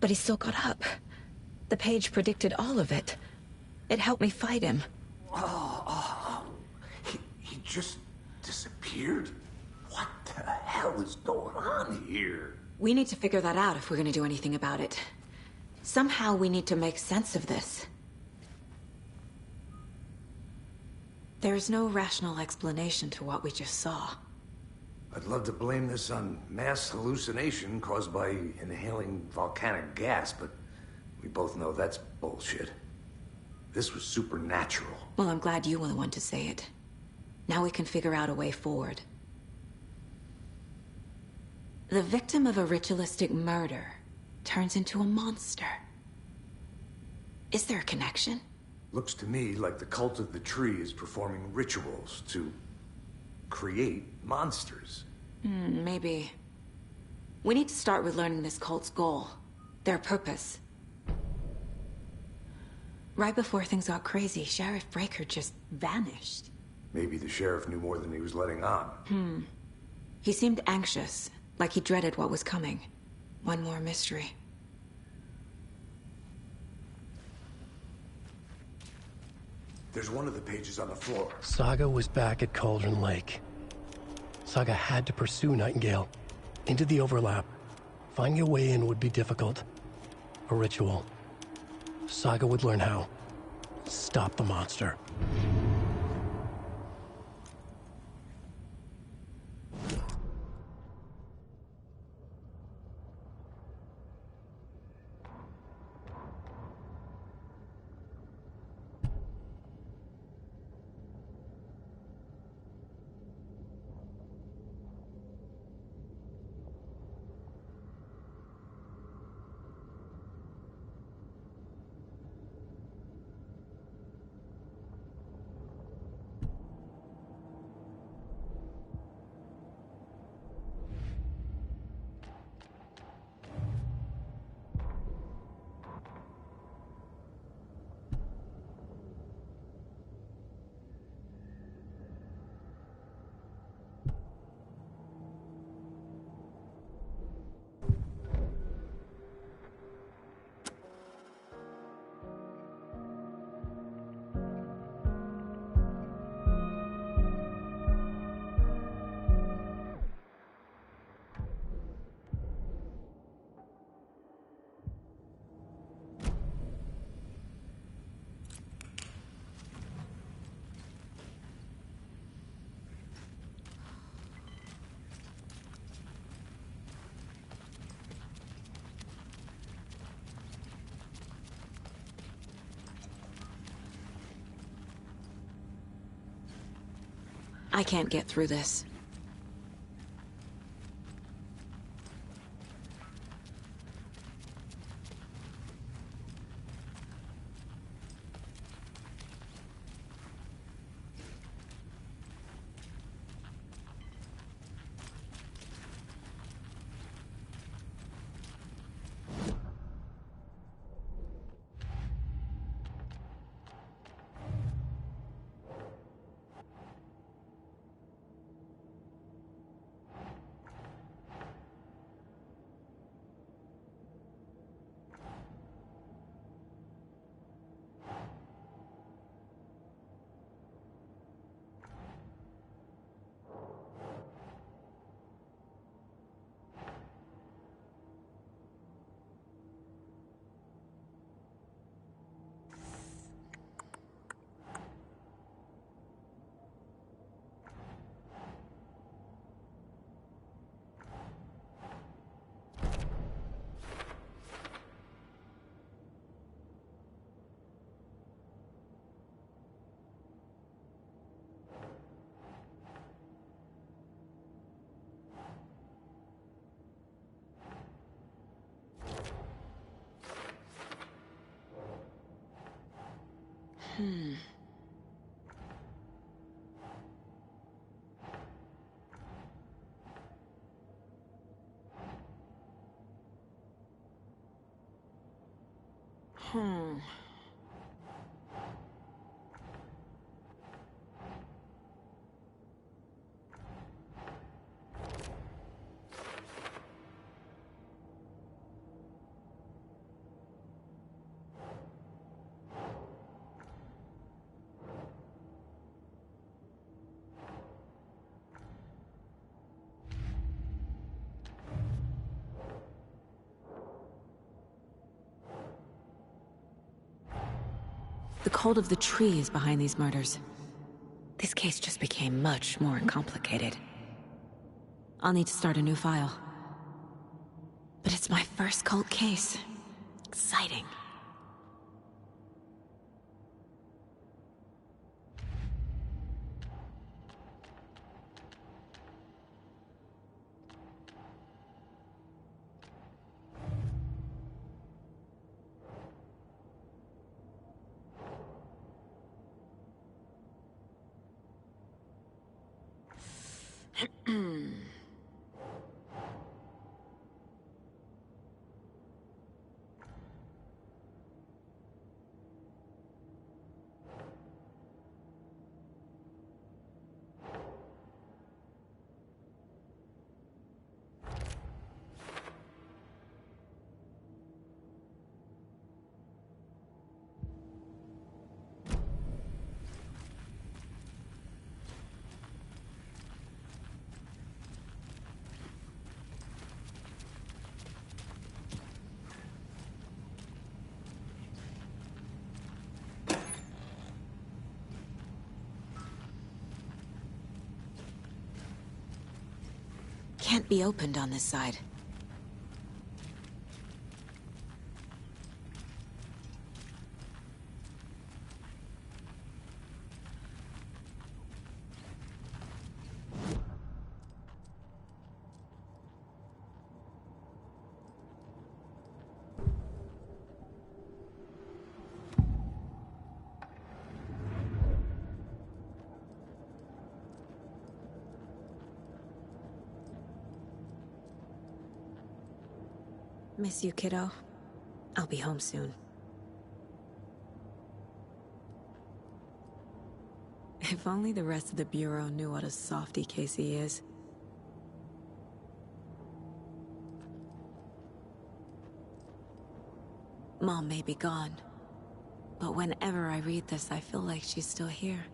But he still got up. The page predicted all of it. It helped me fight him. He just disappeared? What the hell is going on here? We need to figure that out if we're gonna do anything about it. Somehow we need to make sense of this. There's no rational explanation to what we just saw. I'd love to blame this on mass hallucination caused by inhaling volcanic gas, but we both know that's bullshit. This was supernatural. Well, I'm glad you were the one to say it. Now we can figure out a way forward. The victim of a ritualistic murder turns into a monster. Is there a connection? Looks to me like the cult of the tree is performing rituals to create monsters. Maybe. We need to start with learning this cult's goal. Their purpose. Right before things got crazy, Sheriff Breaker just vanished. Maybe the sheriff knew more than he was letting on. He seemed anxious, like he dreaded what was coming. One more mystery. There's one of the pages on the floor. Saga was back at Cauldron Lake. Saga had to pursue Nightingale. Into the overlap. Finding a way in would be difficult. A ritual. Saga would learn how. Stop the monster. I can't get through this. The cult of the tree is behind these murders. This case just became much more complicated. I'll need to start a new file. But it's my first cult case. Exciting. Can't be opened on this side. Miss you, kiddo. I'll be home soon. If only the rest of the Bureau knew what a softy Casey is. Mom may be gone, but whenever I read this, I feel like she's still here.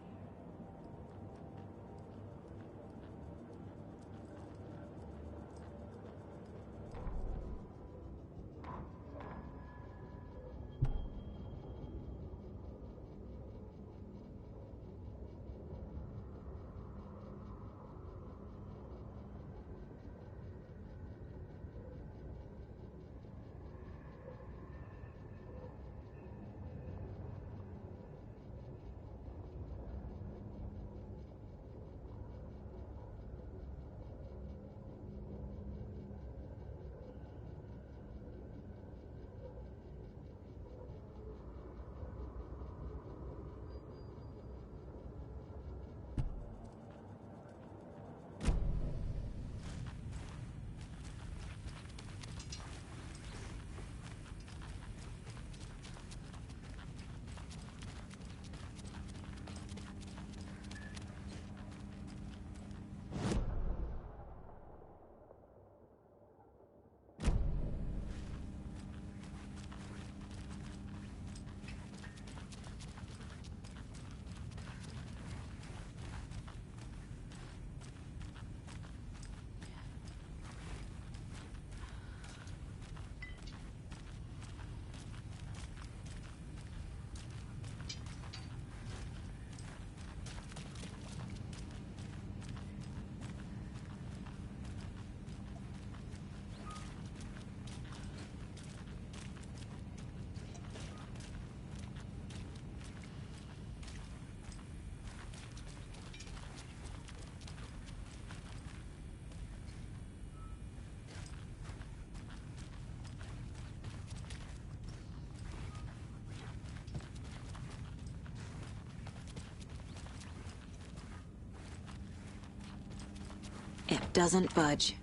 It doesn't budge.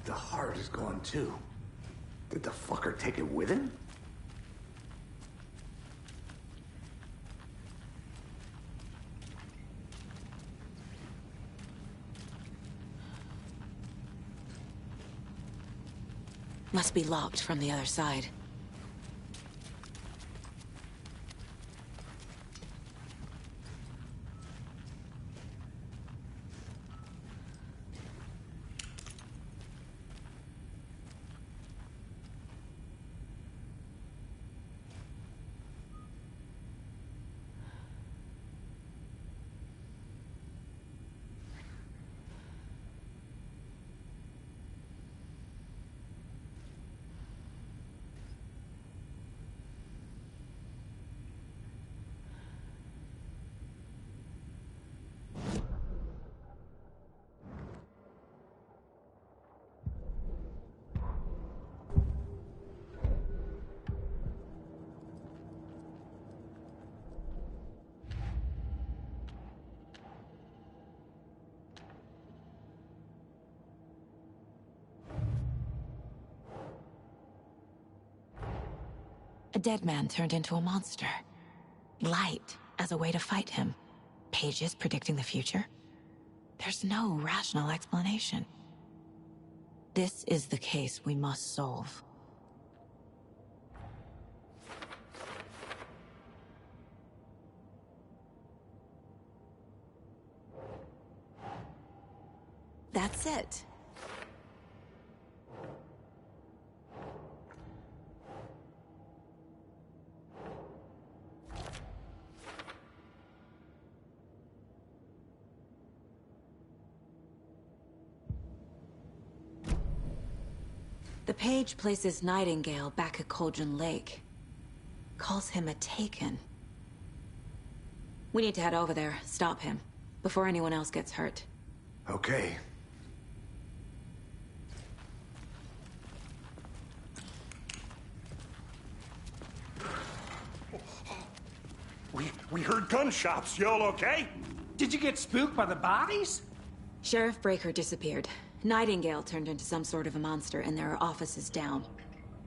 The heart is gone too. Did the fucker take it with him? Must be locked from the other side. A dead man turned into a monster. Light as a way to fight him. Pages predicting the future? There's no rational explanation. This is the case we must solve. That's it. The page places Nightingale back at Cauldron Lake. Calls him a Taken. We need to head over there, stop him, before anyone else gets hurt. Okay. We heard gunshots. Y'all okay? Did you get spooked by the bodies? Sheriff Breaker disappeared. Nightingale turned into some sort of a monster, and there are offices down.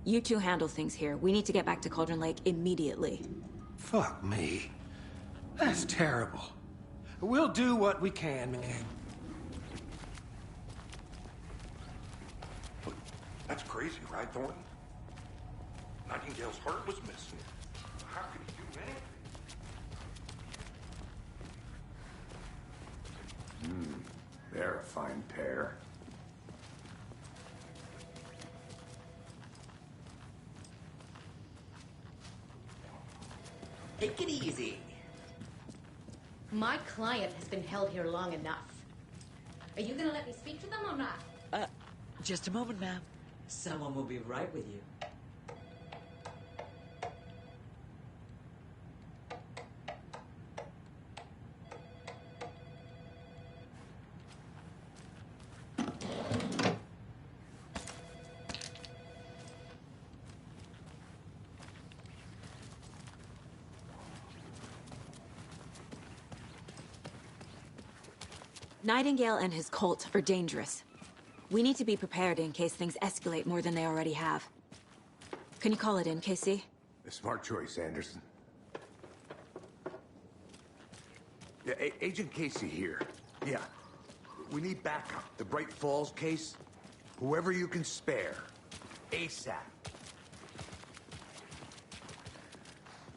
You two handle things here. We need to get back to Cauldron Lake immediately. Fuck me. That's terrible. We'll do what we can, man. That's crazy, right, Thornton? Nightingale's heart was missing. How could he do anything? They're a fine pair. Take it easy. My client has been held here long enough. Are you gonna let me speak to them or not? Just a moment, ma'am. Someone will be right with you. Nightingale and his cult are dangerous. We need to be prepared in case things escalate more than they already have. Can you call it in, KC? A smart choice, Anderson. Yeah, Agent Casey here. Yeah. We need backup. The Bright Falls case. Whoever you can spare. ASAP.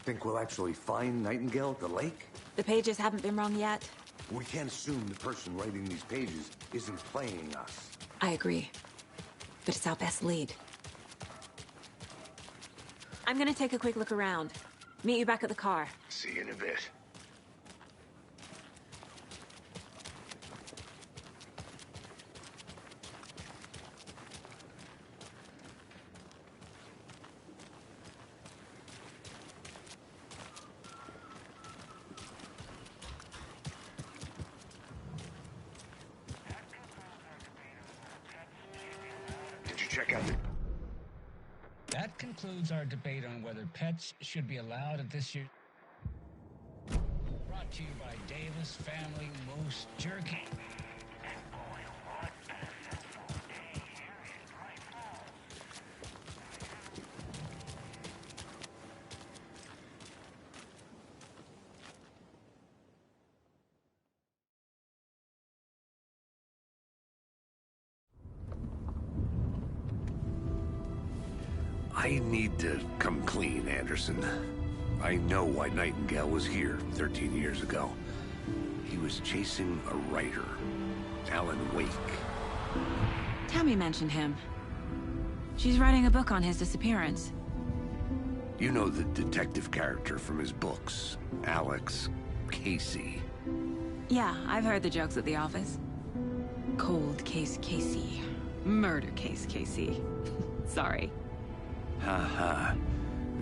Think we'll actually find Nightingale at the lake? The pages haven't been wrong yet. We can't assume the person writing these pages isn't playing us. I agree. But it's our best lead. I'm gonna take a quick look around. Meet you back at the car. See you in a bit. Did you check out the... That concludes our debate on whether pets should be allowed at this year's... Brought to you by Davis Family Moose Jerky. I need to come clean, Anderson. I know why Nightingale was here 13 years ago. He was chasing a writer, Alan Wake. Tammy mentioned him. She's writing a book on his disappearance. You know the detective character from his books, Alex Casey. Yeah, I've heard the jokes at the office. Cold case Casey. Murder case Casey. Sorry. Haha.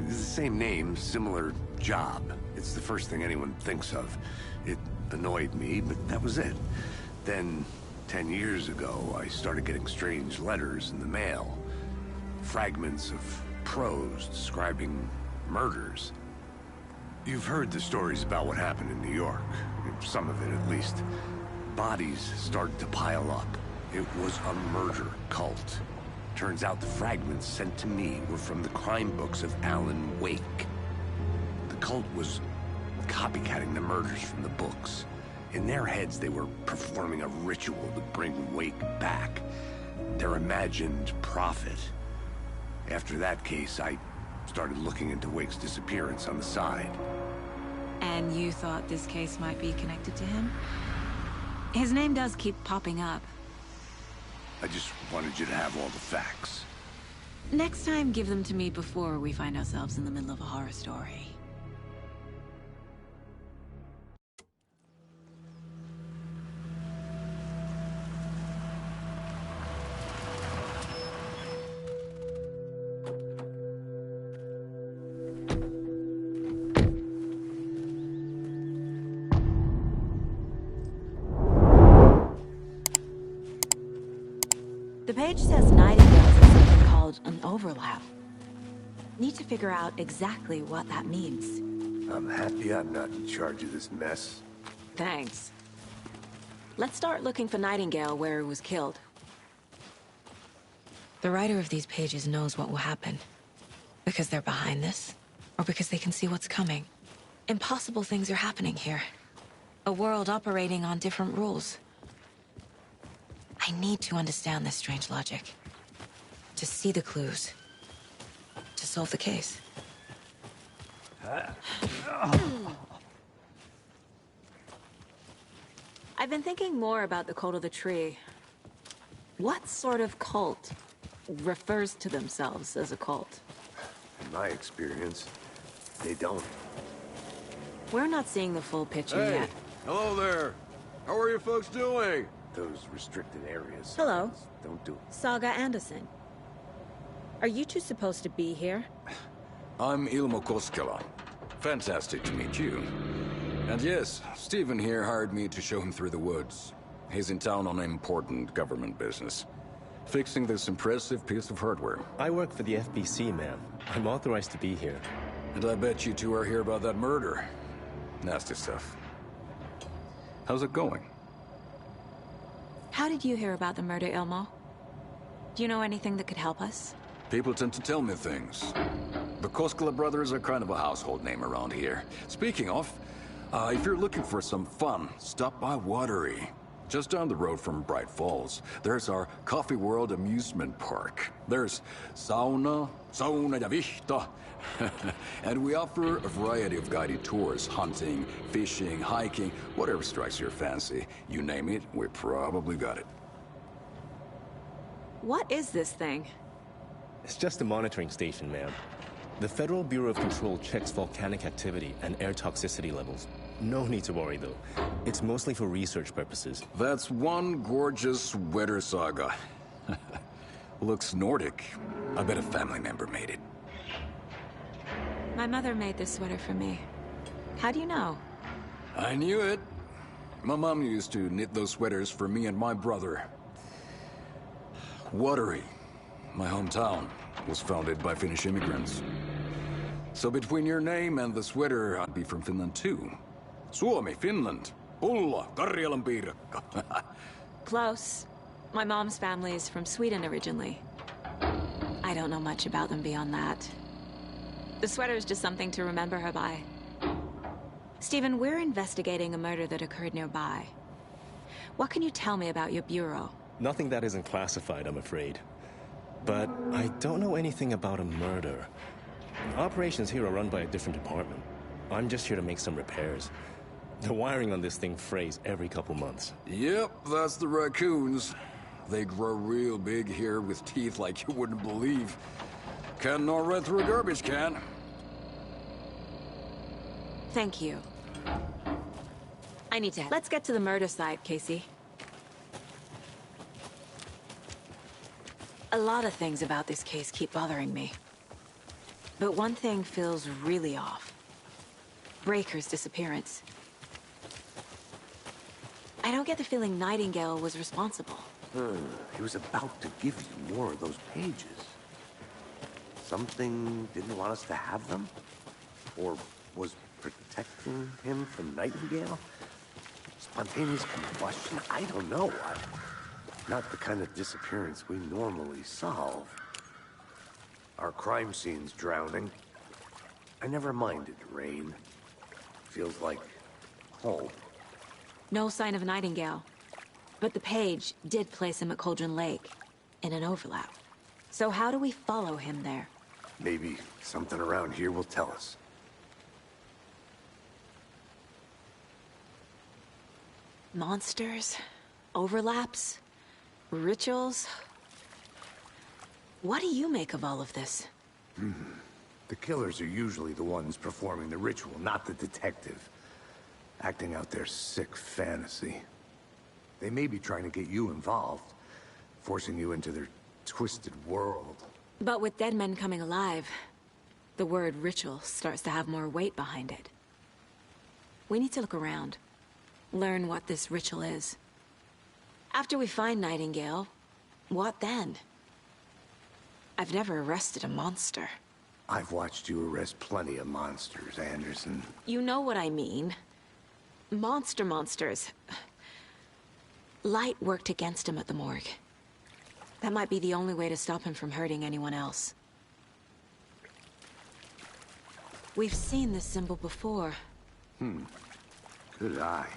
It's the same name, similar job. It's the first thing anyone thinks of. It annoyed me, but that was it. Then, 10 years ago, I started getting strange letters in the mail. Fragments of prose describing murders. You've heard the stories about what happened in New York. Some of it, at least. Bodies started to pile up. It was a murder cult. Turns out the fragments sent to me were from the crime books of Alan Wake. The cult was copycatting the murders from the books. In their heads, they were performing a ritual to bring Wake back. Their imagined prophet. After that case, I started looking into Wake's disappearance on the side. And you thought this case might be connected to him? His name does keep popping up. I just wanted you to have all the facts. Next time, give them to me before we find ourselves in the middle of a horror story. The page says Nightingale is something called an overlap. Need to figure out exactly what that means. I'm happy I'm not in charge of this mess. Thanks. Let's start looking for Nightingale where he was killed. The writer of these pages knows what will happen. Because they're behind this, or because they can see what's coming. Impossible things are happening here. A world operating on different rules. I need to understand this strange logic. To see the clues. To solve the case. I've been thinking more about the cult of the tree. What sort of cult refers to themselves as a cult? In my experience, they don't. We're not seeing the full picture Hey, yet. hello there. How are you folks doing? Those restricted areas. Hello. Don't do it. Saga Anderson. Are you two supposed to be here? I'm Ilmo Koskela. Fantastic to meet you. And yes, Stephen here hired me to show him through the woods. He's in town on important government business. Fixing this impressive piece of hardware. I work for the FBC, ma'am. I'm authorized to be here. And I bet you two are here about that murder. Nasty stuff. How's it going? How did you hear about the murder, Ilmo? Do you know anything that could help us? People tend to tell me things. The Koskela brothers are kind of a household name around here. Speaking of, if you're looking for some fun, stop by Watery. Just down the road from Bright Falls, there's our Coffee World amusement park. There's sauna ja vihta. And we offer a variety of guided tours, hunting, fishing, hiking, whatever strikes your fancy. You name it, we probably got it. What is this thing? It's just a monitoring station, ma'am. The Federal Bureau of Control checks volcanic activity and air toxicity levels. No need to worry, though. It's mostly for research purposes. That's one gorgeous sweater, Saga. Looks Nordic. I bet a family member made it. My mother made this sweater for me. How do you know? I knew it. My mom used to knit those sweaters for me and my brother. Watery, my hometown, was founded by Finnish immigrants. So between your name and the sweater, I'd be from Finland too. Suomi, Finland. Ulla, Karjalan piirakka. Close. My mom's family is from Sweden originally. I don't know much about them beyond that. The sweater is just something to remember her by. Stephen, we're investigating a murder that occurred nearby. What can you tell me about your bureau? Nothing that isn't classified, I'm afraid. but I don't know anything about a murder. Operations here are run by a different department. I'm just here to make some repairs. The wiring on this thing frays every couple months. Yep, that's the raccoons. They grow real big here with teeth like you wouldn't believe. Can't gnaw right through a garbage can. Thank you. I need to... Let's get to the murder site, Casey. A lot of things about this case keep bothering me. But one thing feels really off. Breaker's disappearance. I don't get the feeling Nightingale was responsible. He was about to give you more of those pages. Something didn't want us to have them? Or was protecting him from Nightingale? Spontaneous combustion? I don't know. Not the kind of disappearance we normally solve. Our crime scene's drowning. I never minded rain. Feels like home. No sign of Nightingale. But the page did place him at Cauldron Lake, in an overlap. So how do we follow him there? Maybe something around here will tell us. Monsters? Overlaps? Rituals? What do you make of all of this? The killers are usually the ones performing the ritual, not the detective. Acting out their sick fantasy. They may be trying to get you involved, forcing you into their twisted world. But with dead men coming alive, the word ritual starts to have more weight behind it. We need to look around. Learn what this ritual is. After we find Nightingale, what then? I've never arrested a monster. I've watched you arrest plenty of monsters, Anderson. You know what I mean. Monsters. Light worked against him at the morgue. That might be the only way to stop him from hurting anyone else. We've seen this symbol before. Good eye.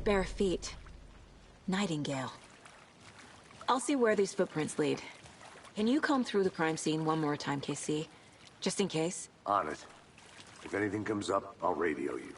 Bare feet. Nightingale. I'll see where these footprints lead. Can you comb through the crime scene one more time, KC? Just in case? On it. If anything comes up, I'll radio you.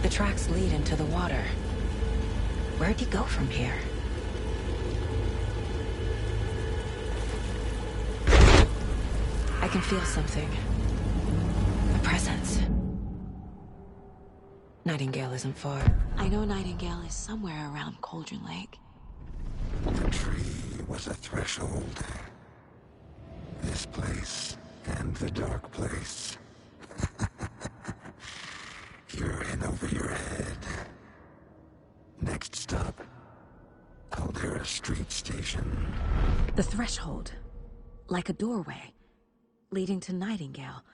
The tracks lead into the water. Where'd he go from here? I can feel something. A presence. Nightingale isn't far. I know Nightingale is somewhere around Cauldron Lake. The tree was a threshold. This place and the dark place. You're in over your head. Next stop, Caldera Street Station. The threshold. Like a doorway. Leading to Nightingale.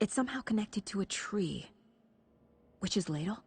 It's somehow connected to a tree. Witch's ladle?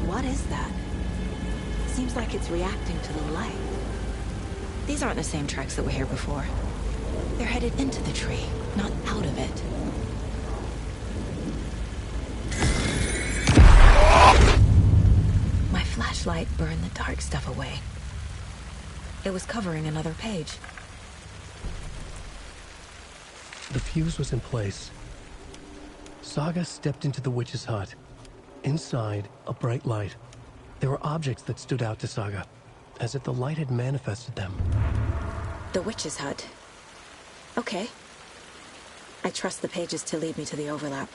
What is that? Seems like it's reacting to the light. These aren't the same tracks that were here before. They're headed into the tree, not out of it. My flashlight burned the dark stuff away. It was covering another page. The fuse was in place. Saga stepped into the witch's hut. Inside, a bright light. There were objects that stood out to Saga, as if the light had manifested them. The witch's hut. Okay. I trust the pages to lead me to the overlap.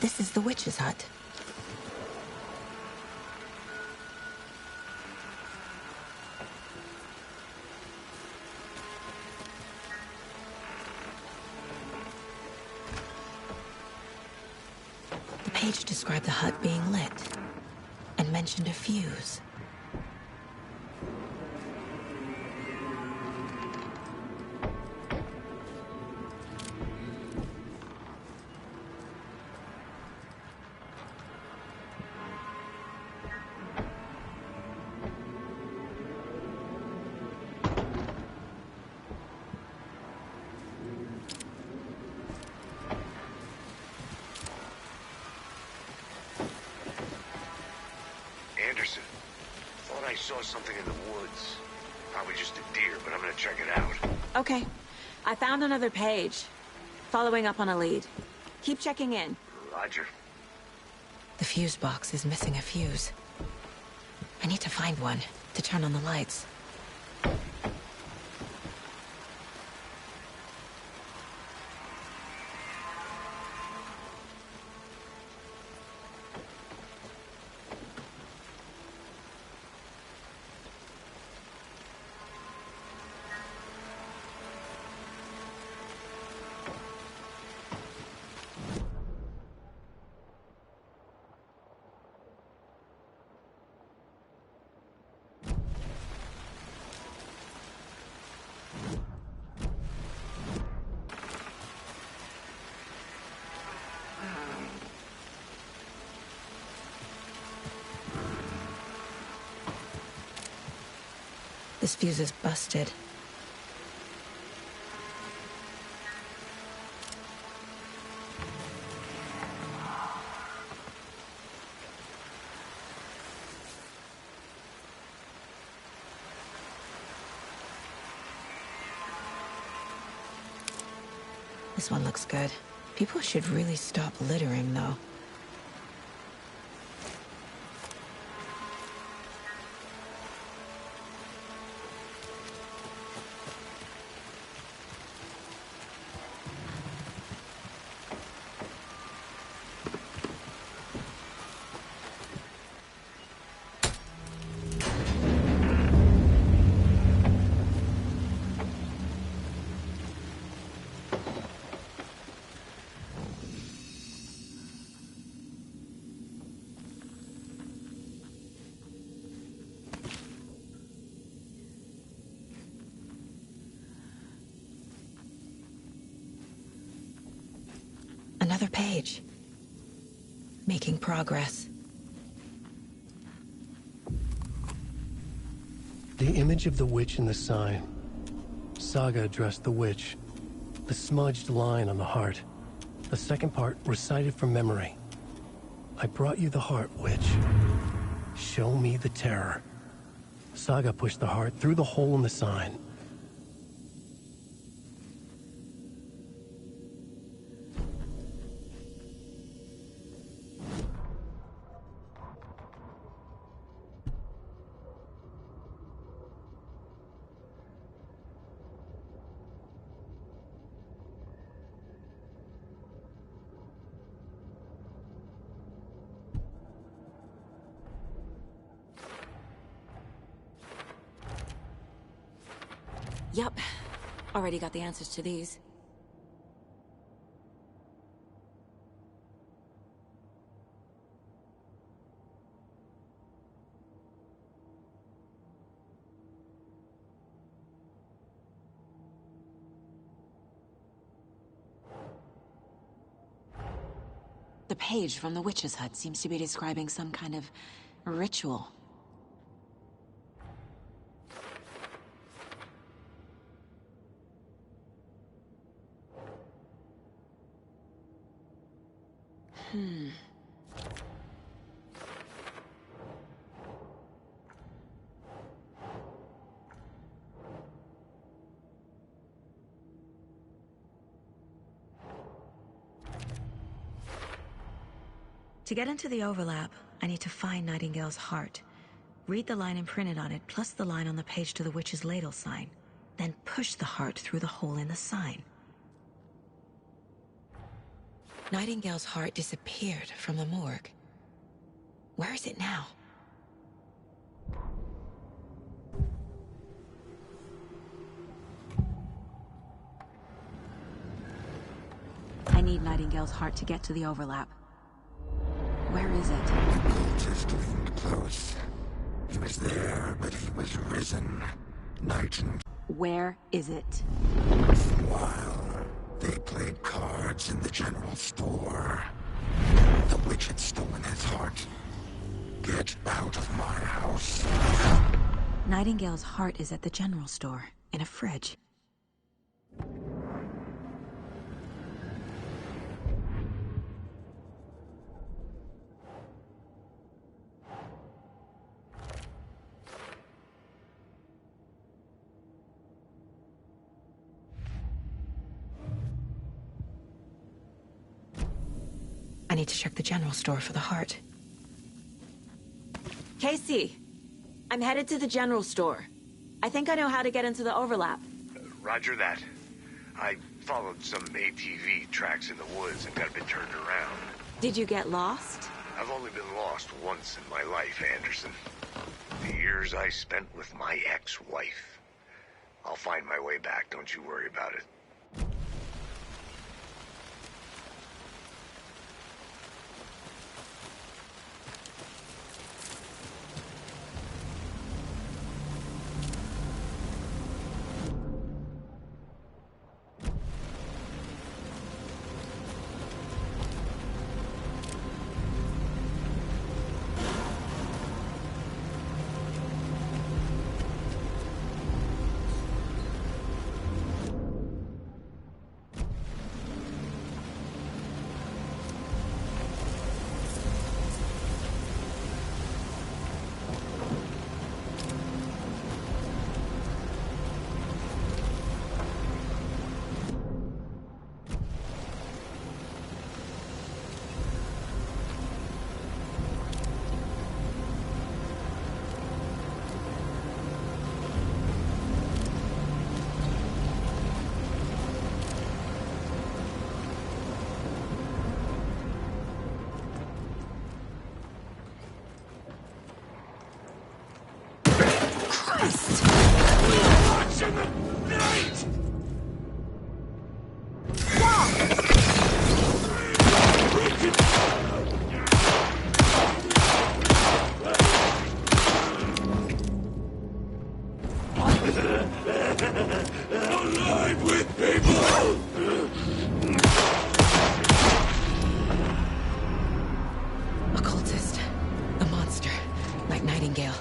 This is the witch's hut. The page described the hut being lit and mentioned a fuse. saw something in the woods. Probably just a deer, but I'm gonna check it out. Okay. I found another page. Following up on a lead. Keep checking in. Roger. The fuse box is missing a fuse. I need to find one to turn on the lights. This fuse is busted. This one looks good. People should really stop littering, though. Another page. Making progress. The image of the witch in the sign. Saga addressed the witch. The smudged line on the heart. The second part recited from memory. I brought you the heart, witch. Show me the terror. Saga pushed the heart through the hole in the sign. Yup. Already got the answers to these. The page from the witch's hut seems to be describing some kind of ritual. To get into the overlap, I need to find Nightingale's heart. Read the line imprinted on it, plus the line on the page to the witch's ladle sign. Then push the heart through the hole in the sign. Nightingale's heart disappeared from the morgue. Where is it now? I need Nightingale's heart to get to the overlap. Where is it? The cultist leaned close. He was there, but he was risen. Nightingale. Where is it? While they played cards in the general store, the witch had stolen his heart. Get out of my house. Nightingale's heart is at the general store, in a fridge. I need to check the general store for the heart. Casey, I'm headed to the general store. I think I know how to get into the overlap. Roger that. I followed some ATV tracks in the woods and got a bit turned around. Did you get lost? I've only been lost once in my life, Anderson. The years I spent with my ex-wife. I'll find my way back, don't you worry about it. Alive with people! Occultist. A monster. Like Nightingale.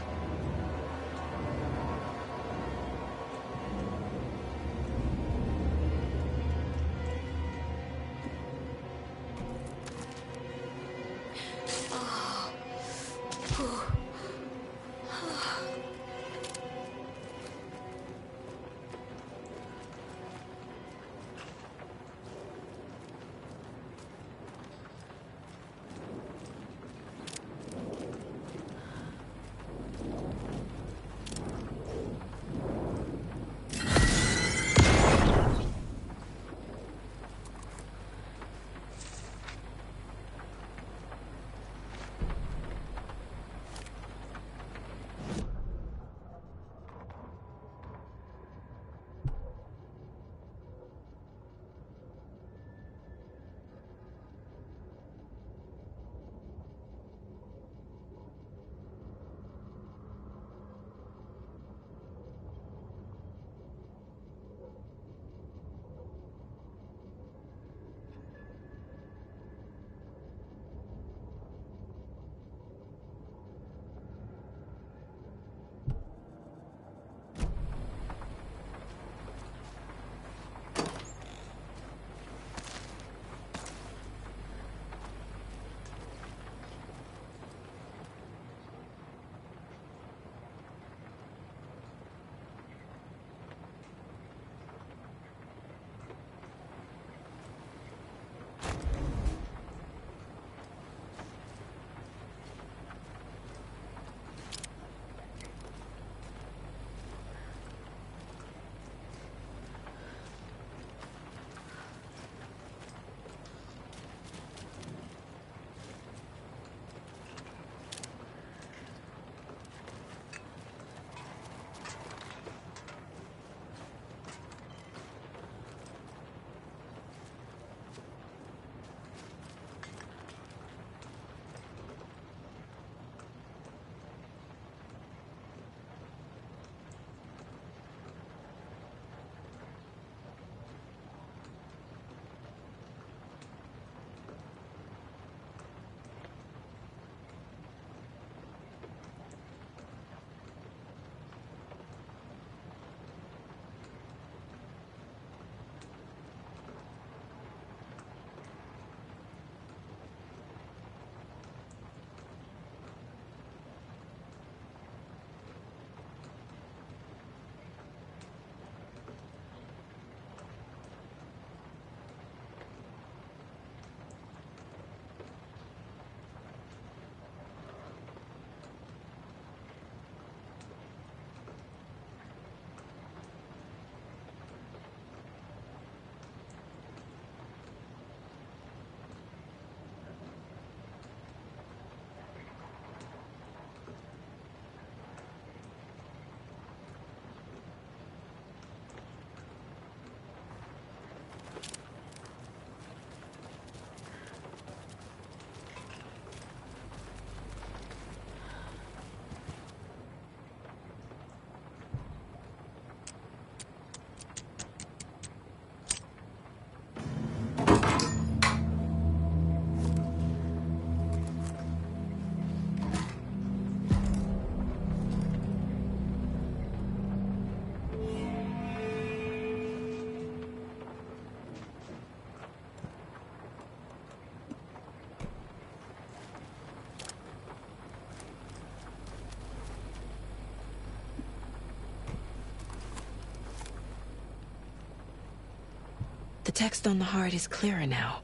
text on the heart is clearer now.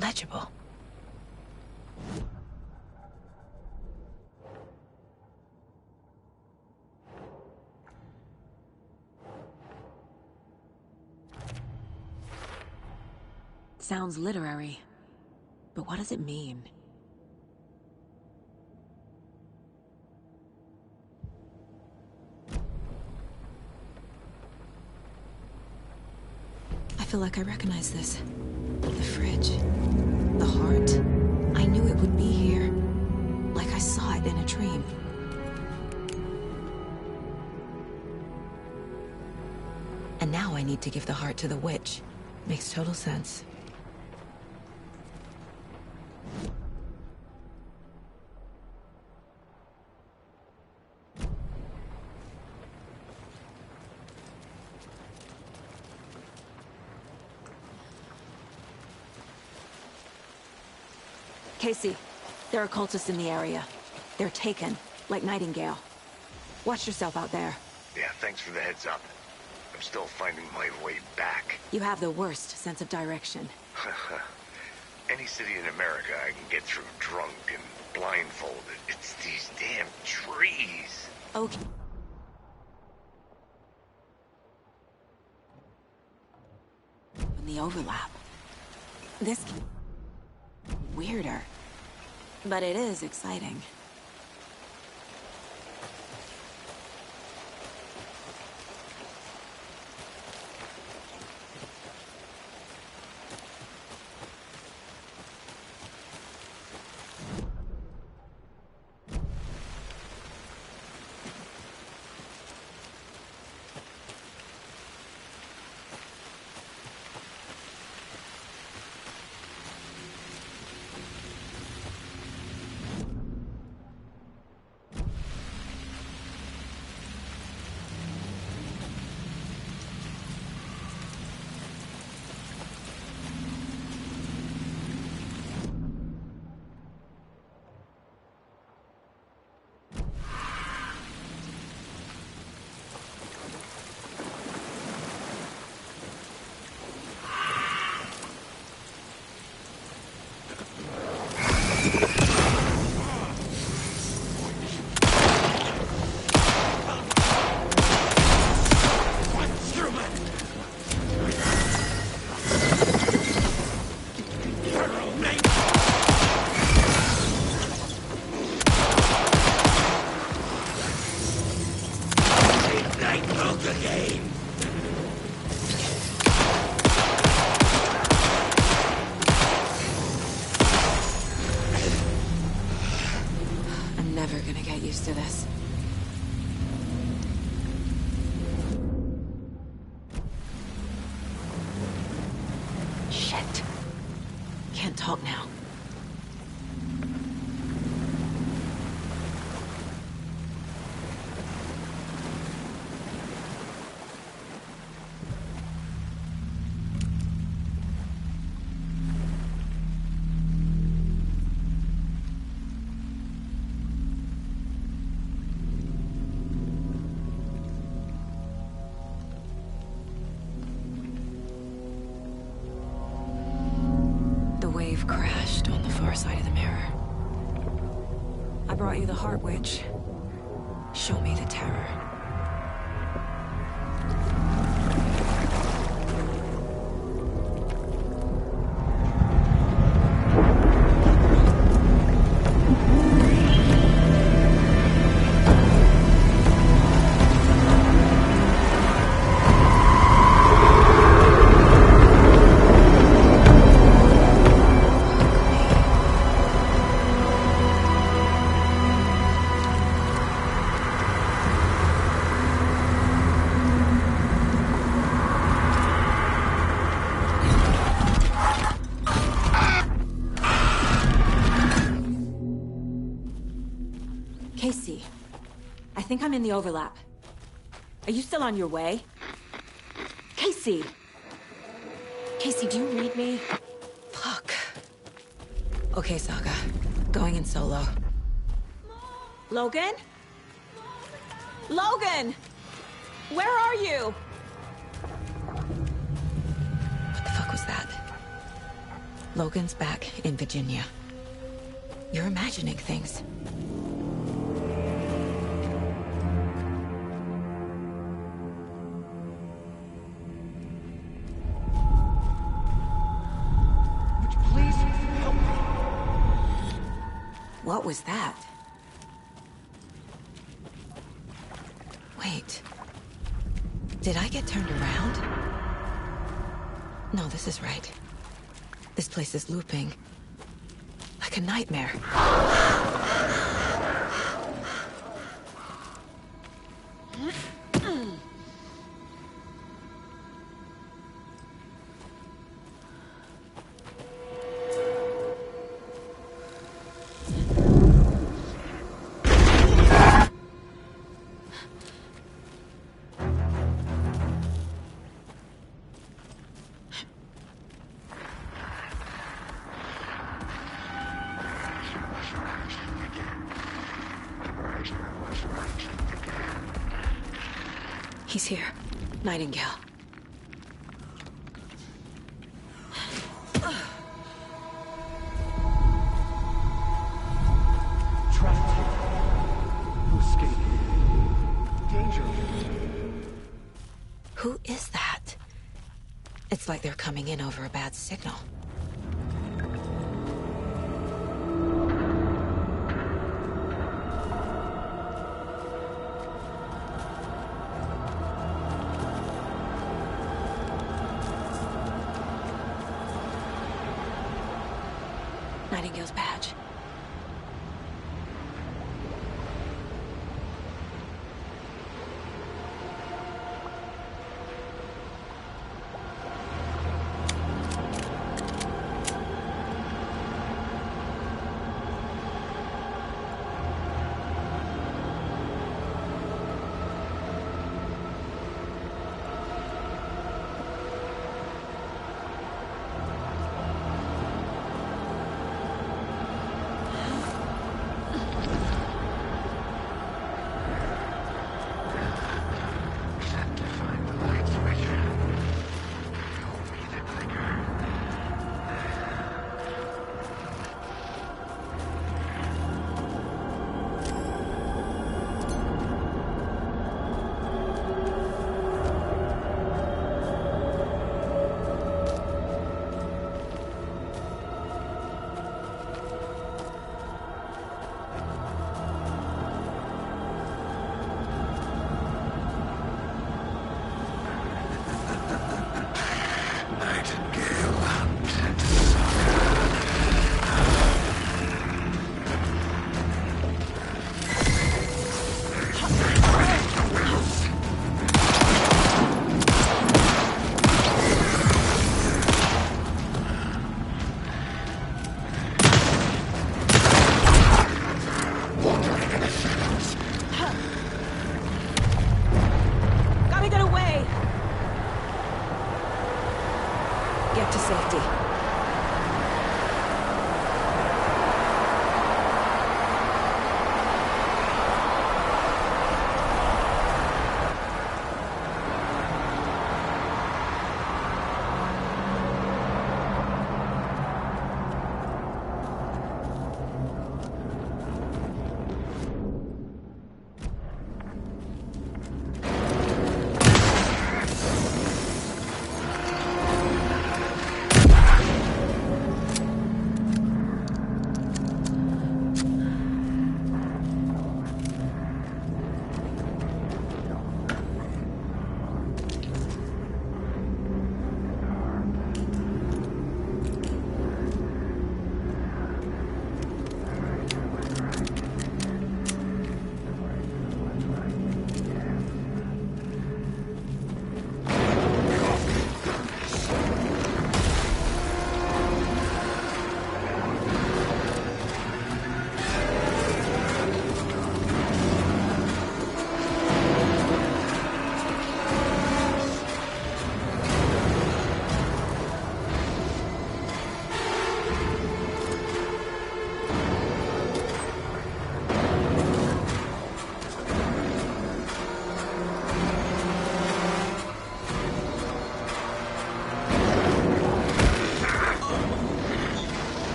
Legible. Sounds literary, but what does it mean? I feel like I recognize this. The fridge. The heart. I knew it would be here. Like I saw it in a dream. And now I need to give the heart to the witch. Makes total sense. Casey, there are cultists in the area. They're taken, like Nightingale. Watch yourself out there. Yeah, thanks for the heads up. I'm still finding my way back. You have the worst sense of direction. Any city in America I can get through drunk and blindfolded. It's these damn trees. Okay. In the overlap. This weirder. But it is exciting. I'm never gonna get used to this. Shit. Can't talk now. Crashed on the far side of the mirror. I brought you the Heart Witch. Show me the terror. Casey, I think I'm in the overlap. Are you still on your way? Casey! Casey, do you read me? Fuck. Okay, Saga. Going in solo. Logan? Logan! Where are you? What the Logan's back in Virginia. You're imagining things. Please help me. What was that? Wait. Did I get turned around? No, this is right. This place is looping. Like a nightmare. He's here. Nightingale. Trapped here. To escape. Danger. Who is that? It's like they're coming in over a bad signal. Nightingale's badge. Get to safety.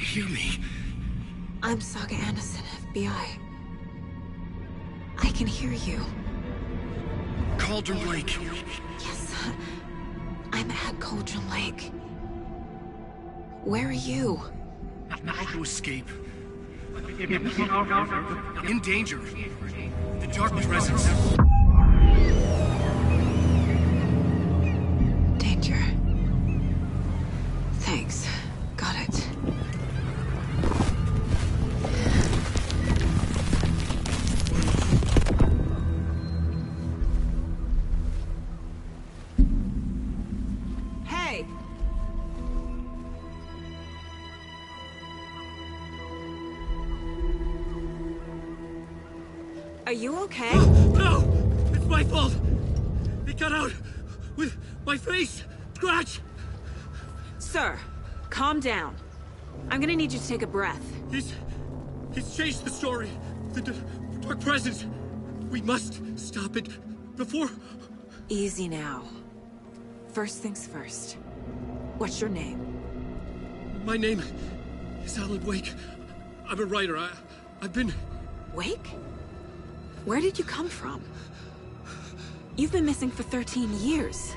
hear me? I'm Saga Anderson, FBI. I can hear you. Cauldron Lake. Yes, I'm at Cauldron Lake. Where are you? How to escape. In danger. The dark presence. Danger. Thanks. Got it. Hey! Are you okay? No! It's my fault! It got out with my face! Scratch! Sir, calm down. I'm gonna need you to take a breath. He's changed the story. The dark presence. We must stop it before... Easy now. First things first. What's your name? My name is Alan Wake. I'm a writer. I've been... Wake? Where did you come from? You've been missing for 13 years.